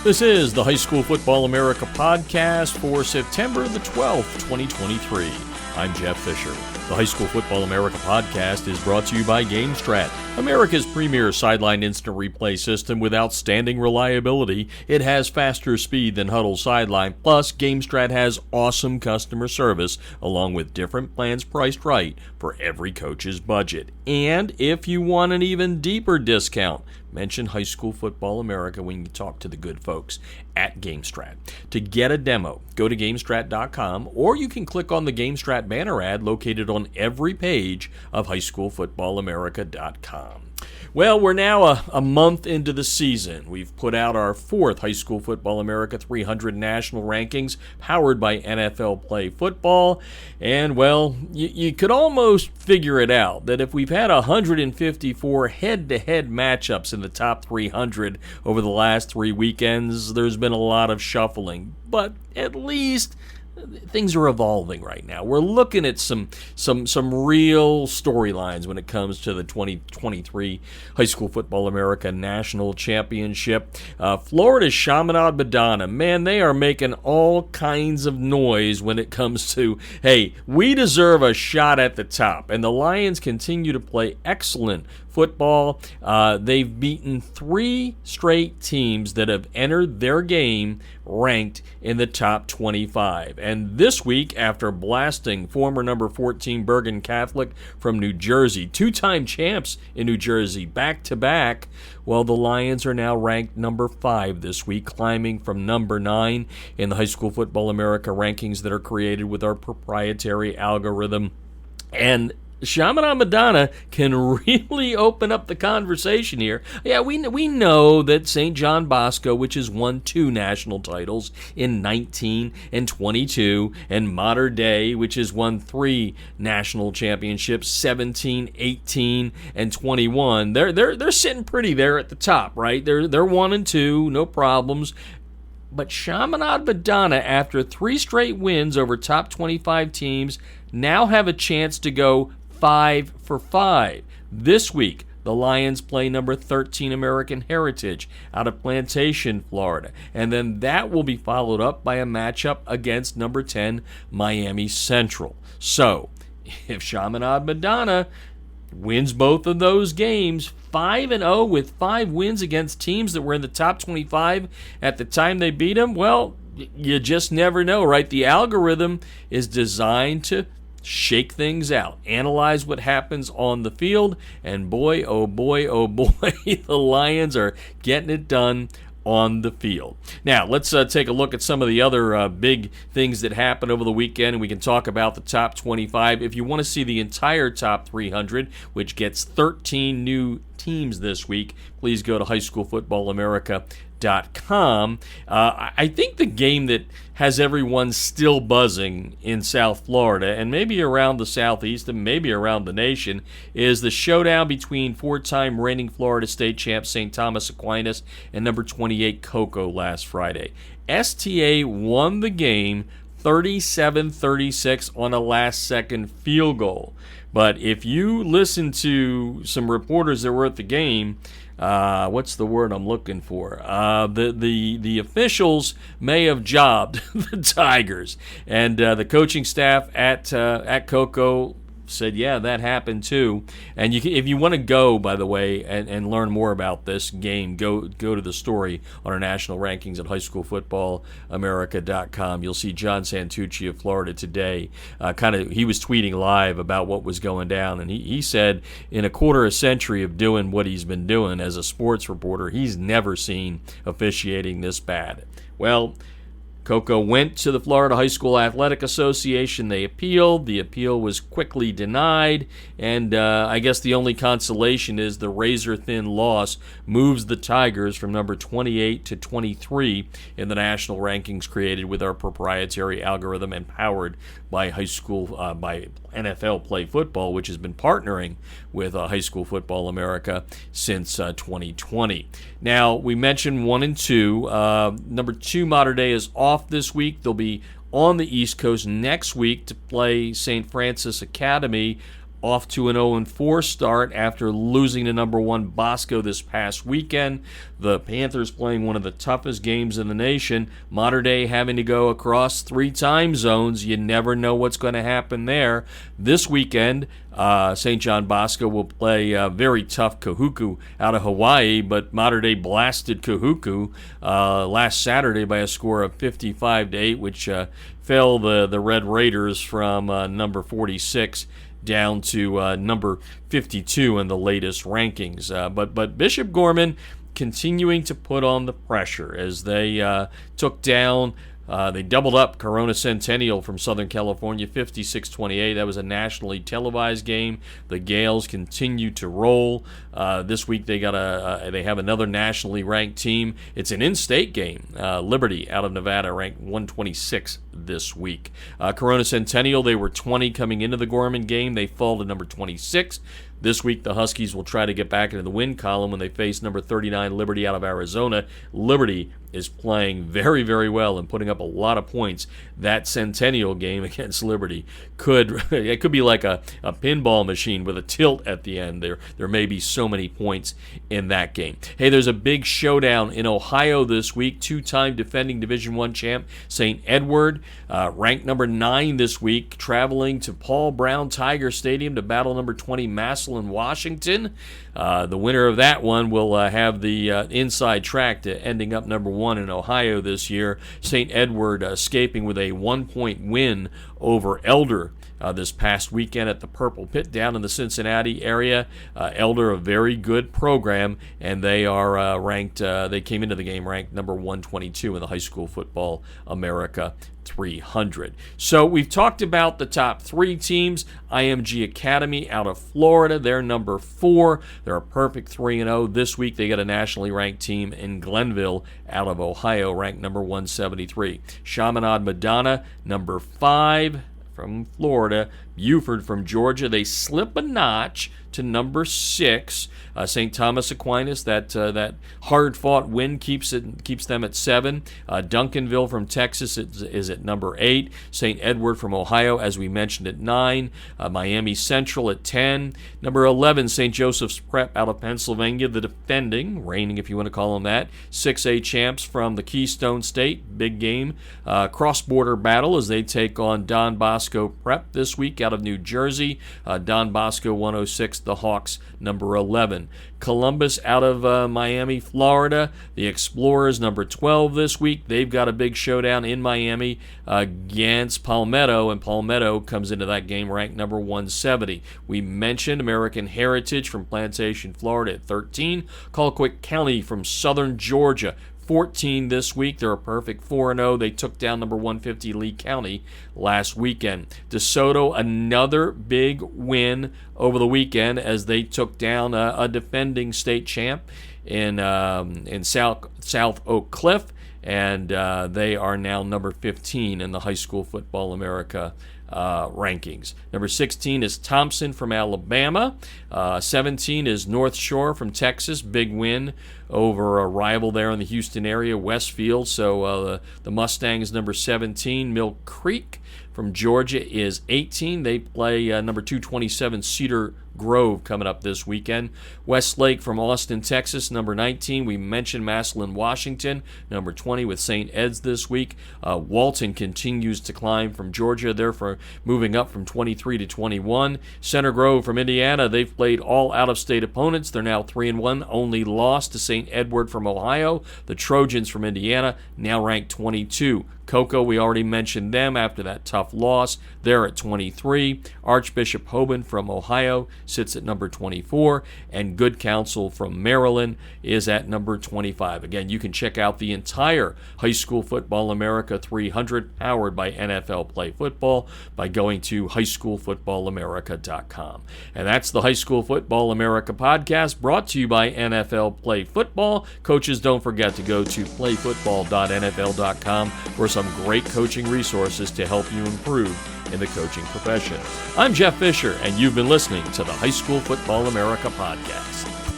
This is the High School Football America podcast for September the 12th, 2023. I'm Jeff Fisher. The High School Football America podcast is brought to you by GameStrat, America's premier sideline instant replay system with outstanding reliability. It has faster speed than Hudl Sideline, plus GameStrat has awesome customer service along with different plans priced right for every coach's budget. And if you want an even deeper discount, mention High School Football America when you talk to the good folks at GameStrat. To get a demo, go to GameStrat.com, or you can click on the GameStrat banner ad located on every page of HighSchoolFootballAmerica.com. Well, we're now a month into the season. We've put out our fourth High School Football America 300 national rankings powered by NFL Play Football. And, well, you could almost figure it out that if we've had 154 head-to-head matchups in the top 300 over the last 3 weekends, there's been a lot of shuffling. But at least things are evolving right now. We're looking at some real storylines when it comes to the 2023 High School Football America National Championship. Florida's Chaminade Madonna, man, they are making all kinds of noise when it comes to, hey, we deserve a shot at the top. And the Lions continue to play excellent football. They've beaten 3 straight teams that have entered their game ranked in the top 25. And this week, after blasting former number 14 Bergen Catholic from New Jersey, 2-time champs in New Jersey, back-to-back, well, the Lions are now ranked number 5 this week, climbing from number 9 in the High School Football America rankings that are created with our proprietary algorithm. And Chaminade Madonna can really open up the conversation here. Yeah, we know that St. John Bosco, which has won 2 national titles in 19 and 22, and Mater Dei, which has won 3 national championships, 17, 18, and 21. They're sitting pretty there at the top, right? They're 1 and 2, no problems. But Chaminade Madonna, after 3 straight wins over top 25 teams, now have a chance to go 5 for 5. This week, the Lions play number 13 American Heritage out of Plantation, Florida. And then that will be followed up by a matchup against number 10 Miami Central. So, if Chaminade Madonna wins both of those games, 5-0 with 5 wins against teams that were in the top 25 at the time they beat them, well, you just never know, right? The algorithm is designed to shake things out, analyze what happens on the field, and boy, oh boy, the Lions are getting it done on the field. Now, let's take a look at some of the other big things that happened over the weekend, and we can talk about the top 25. If you want to see the entire top 300, which gets 13 new teams this week, please go to highschoolfootballamerica.com. I think the game that has everyone still buzzing in South Florida and maybe around the Southeast and maybe around the nation is the showdown between 4-time reigning Florida State champ St. Thomas Aquinas and number 28 Cocoa last Friday. STA won the game 37-36 on a last-second field goal. But if you listen to some reporters that were at the game, what's the word I'm looking for? The officials may have jobbed the Tigers, and the coaching staff at Cocoa said, yeah, that happened too. And if you want to go, by the way, and learn more about this game, go to the story on our national rankings at highschoolfootballamerica.com. You'll see John Santucci of Florida Today. He was tweeting live about what was going down, and he said in a quarter of a century of doing what he's been doing as a sports reporter, he's never seen officiating this bad. Well, Cocoa went to the Florida High School Athletic Association. They appealed. The appeal was quickly denied, and I guess the only consolation is the razor-thin loss moves the Tigers from number 28 to 23 in the national rankings created with our proprietary algorithm and powered by by NFL Play Football, which has been partnering with High School Football America since 2020. Now, we mentioned 1 and 2. Number 2, Mater Dei, is off this week. They'll be on the East Coast next week to play St. Francis Academy off to an 0-4 start after losing to number 1 Bosco this past weekend. The Panthers playing one of the toughest games in the nation. Mater Dei having to go across 3 time zones. You never know what's going to happen there. This weekend, St. John Bosco will play very tough Kahuku out of Hawaii, but Mater Dei blasted Kahuku last Saturday by a score of 55-8, which fell the Red Raiders from number 46 down to number 52 in the latest rankings. But Bishop Gorman continuing to put on the pressure as they took down. They doubled up Corona Centennial from Southern California, 56-28. That was a nationally televised game. The Gales continue to roll. This week they have another nationally ranked team. It's an in-state game. Liberty out of Nevada ranked 126 this week. Corona Centennial, they were 20 coming into the Gorman game. They fall to number 26. This week, the Huskies will try to get back into the win column when they face number 39 Liberty out of Arizona. Liberty is playing very, very well and putting up a lot of points. That Centennial game against Liberty could be like a pinball machine with a tilt at the end. There may be so many points in that game. Hey, there's a big showdown in Ohio this week. 2-time defending Division I champ St. Edward, ranked number 9 this week, traveling to Paul Brown Tiger Stadium to battle number 20 Massillon, Washington. The winner of that one will have the inside track to ending up number 1 in Ohio this year. St. Edward escaping with a 1-point win over Elder this past weekend at the Purple Pit down in the Cincinnati area. Elder, a very good program, and they are ranked. They came into the game ranked number 122 in the High School Football America 300. So we've talked about the top 3 teams. IMG Academy out of Florida, they're number 4. They're a perfect 3-0. This week they got a nationally ranked team in Glenville out of Ohio, ranked number 173. Chaminade Madonna, number 5 from Florida. Buford from Georgia, they slip a notch to number 6. St. Thomas Aquinas, that hard-fought win keeps them at 7. Duncanville from Texas is at number 8. St. Edward from Ohio, as we mentioned, at 9. Miami Central at 10. Number 11, St. Joseph's Prep out of Pennsylvania, the defending, reigning if you want to call them that, 6A champs from the Keystone State. Big game, cross-border battle as they take on Don Bosco Prep this week out of New Jersey. Don Bosco 106, the Hawks number 11. Columbus out of Miami, Florida. The Explorers number 12 this week. They've got a big showdown in Miami against Palmetto, and Palmetto comes into that game ranked number 170. We mentioned American Heritage from Plantation, Florida at 13. Colquitt County from Southern Georgia, 14 this week. They're a perfect 4-0. They took down number 150 Lee County last weekend. DeSoto, another big win over the weekend as they took down a defending state champ in South Oak Cliff, and they are now number 15 in the High School Football America rankings. Number 16 is Thompson from Alabama. 17 is North Shore from Texas. Big win over a rival there in the Houston area, Westfield. So the Mustangs number 17. Mill Creek from Georgia is 18. They play number 227 Cedar Grove coming up this weekend. Westlake from Austin, Texas, number 19. We mentioned Massillon, Washington, number 20 with St. Ed's this week. Walton continues to climb from Georgia. They're moving up from 23 to 21. Center Grove from Indiana. They've played all out-of-state opponents. They're now 3-1. Only lost to St. Edward from Ohio. The Trojans from Indiana, now ranked 22. Cocoa, we already mentioned them after that tough loss. They're at 23. Archbishop Hoban from Ohio sits at number 24. And Good Counsel from Maryland is at number 25. Again, you can check out the entire High School Football America 300 powered by NFL Play Football by going to highschoolfootballamerica.com. And that's the High School Football America podcast brought to you by NFL Play Football. Coaches, don't forget to go to playfootball.nfl.com for some great coaching resources to help you improve in the coaching profession. I'm Jeff Fisher, and you've been listening to the High School Football America podcast.